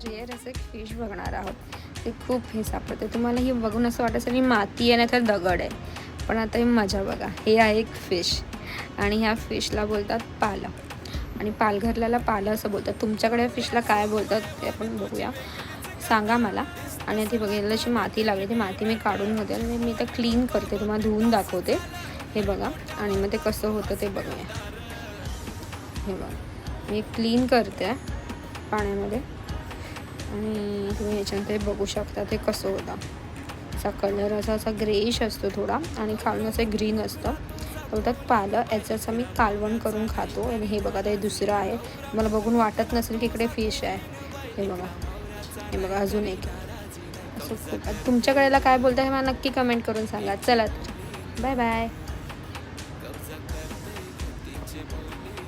Rare असं एक fish बघणार आहोत. ते खूप हे सापडते. तुम्हाला हे बघून असं वाटत असेल माती आहे नाही तर दगड आहे, पण आता ही मजा बघा. हे आहे एक फिश आणि ह्या फिशला बोलतात पालं आणि पालघरला पालं असं बोलतात. तुमच्याकडे फिशला काय बोलतात ते आपण बघूया, सांगा मला. आणि ती बघायला अशी माती लागली, ती माती मी काढून होते आणि मी ते क्लीन करते, तुम्हाला धुवून दाखवते. हे बघा आणि मग ते कसं होतं ते बघूया. हे बघा मी क्लीन करते पाण्यामध्ये आणि तुम्ही याच्यामध्ये बघू शकता ते कसं होतं. असा कलर असा ग्रेइश असतो थोडा आणि खालून असं ग्रीन असतं. बोलतात पालं. याचं असं मी कालवण करून खातो. आणि हे बघा ते दुसरं आहे, मला बघून वाटत नसेल की इकडे फिश आहे. हे बघा अजून एक असं खूप. तुमच्याकडेला काय बोलतं हे मला नक्की कमेंट करून सांगा. चला तर बाय बाय.